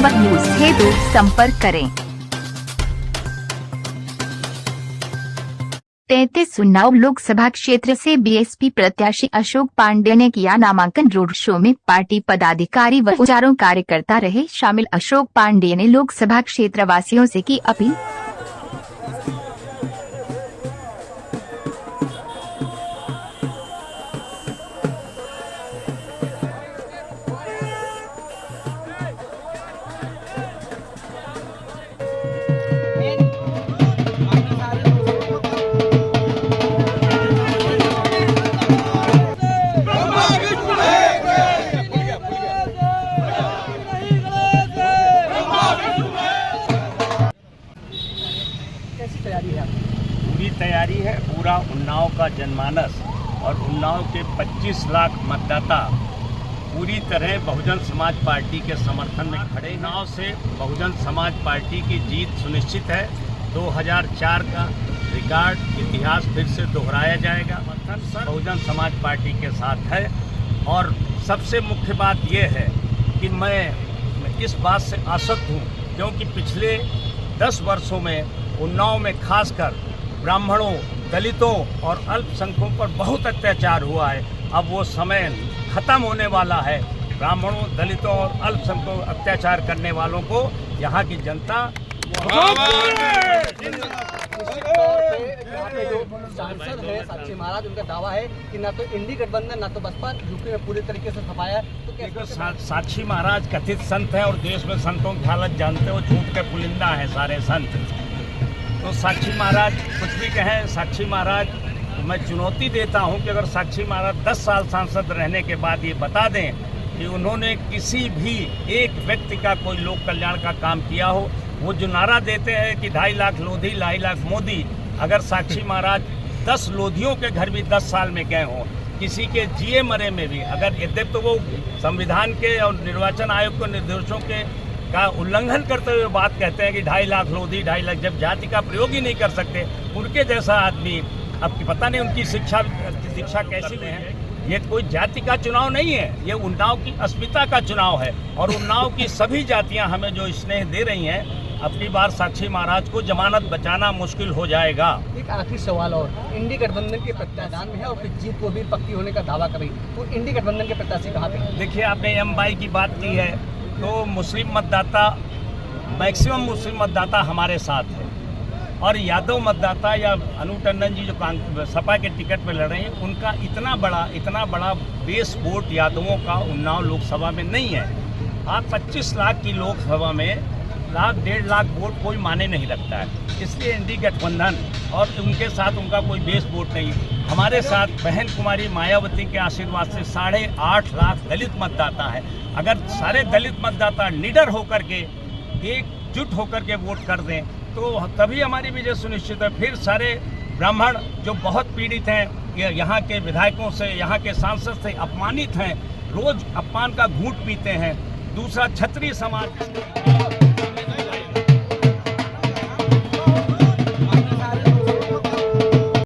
नवयुवक न्यूज हेतु संपर्क करें। 33 उन्नाव लोकसभा क्षेत्र से बीएसपी प्रत्याशी अशोक पांडे ने किया नामांकन। रोड शो में पार्टी पदाधिकारी व हजारों कार्यकर्ता रहे शामिल। अशोक पांडे ने लोकसभा क्षेत्र वासियों से की अपील। पूरी तैयारी है। पूरा उन्नाव का जनमानस और उन्नाव के 25 लाख मतदाता पूरी तरह बहुजन समाज पार्टी के समर्थन में खड़े। उन्नाव से बहुजन समाज पार्टी की जीत सुनिश्चित है। 2004 का रिकॉर्ड इतिहास फिर से दोहराया जाएगा। समर्थन बहुजन समाज पार्टी के साथ है। और सबसे मुख्य बात यह है कि मैं इस बात से आसक्त हूँ क्योंकि पिछले 10 वर्षों में उन्नाव में खासकर ब्राह्मणों, दलितों और अल्पसंख्यकों पर बहुत अत्याचार हुआ है। अब वो समय खत्म होने वाला है। ब्राह्मणों, दलितों और अल्पसंख्यकों अत्याचार करने वालों को यहाँ की जनता सांसद है साक्षी महाराज, उनका दावा है कि ना तो इंडी गठबंधन ना तो बसपा यूपी में पूरी तरीके से सफाया। तो साक्षी महाराज कथित संत हैं और देश में संतों की हालत जानते हो, झूठ के पुलिंदा हैं सारे संत। तो साक्षी महाराज कुछ भी कहें, साक्षी महाराज मैं चुनौती देता हूं कि अगर साक्षी महाराज 10 साल सांसद रहने के बाद ये बता दें कि उन्होंने किसी भी एक व्यक्ति का कोई लोक कल्याण का काम किया हो। वो जो नारा देते हैं कि 2.5 लाख लोधी 2.5 लाख मोदी, अगर साक्षी महाराज 10 लोधियों के घर भी 10 साल में गए हों, किसी के जिए मरे में भी, अगर यद्यप तो वो संविधान के और निर्वाचन आयोग के निर्देशों के का उल्लंघन करते हुए बात कहते हैं कि 2.5 लाख लोधी 2.5 लाख, जब जाति का प्रयोग ही नहीं कर सकते उनके जैसा आदमी, अब पता नहीं उनकी शिक्षा कैसी है। ये कोई जाति का चुनाव नहीं है, ये उन्नाव की अस्मिता का चुनाव है। और उन्नाव की सभी जातियां हमें जो स्नेह दे रही हैं, अपनी बार साक्षी महाराज को जमानत बचाना मुश्किल हो जाएगा। एक आखिरी सवाल और, इंडी गठबंधन के प्रत्याशी में है और फिर जीत को भी पक्की होने का दावा कर रही, तो इंडी गठबंधन के प्रत्याशी कहाँ पे? देखिए, आपने एमवाई की बात की है तो मुस्लिम मतदाता, मैक्सिमम मुस्लिम मतदाता हमारे साथ है। और यादव मतदाता या अनु टंडन जी जो सपा के टिकट पे लड़ रहे हैं, उनका इतना बड़ा बेस वोट यादवों का उन्नाव लोकसभा में नहीं है। आप 25 लाख की लोकसभा में 1.5 लाख वोट कोई माने नहीं रखता है। इसलिए इंडी गठबंधन और उनके साथ उनका कोई बेस वोट नहीं। हमारे साथ बहन कुमारी मायावती के आशीर्वाद से 8.5 लाख दलित मतदाता है। अगर सारे दलित मतदाता निडर होकर के एकजुट होकर के वोट कर दें तो तभी हमारी विजय सुनिश्चित है। फिर सारे ब्राह्मण जो बहुत पीड़ित हैं, यहाँ के विधायकों से, यहाँ के सांसद से अपमानित हैं, रोज अपमान का घूंट पीते हैं। दूसरा, क्षत्रिय समाज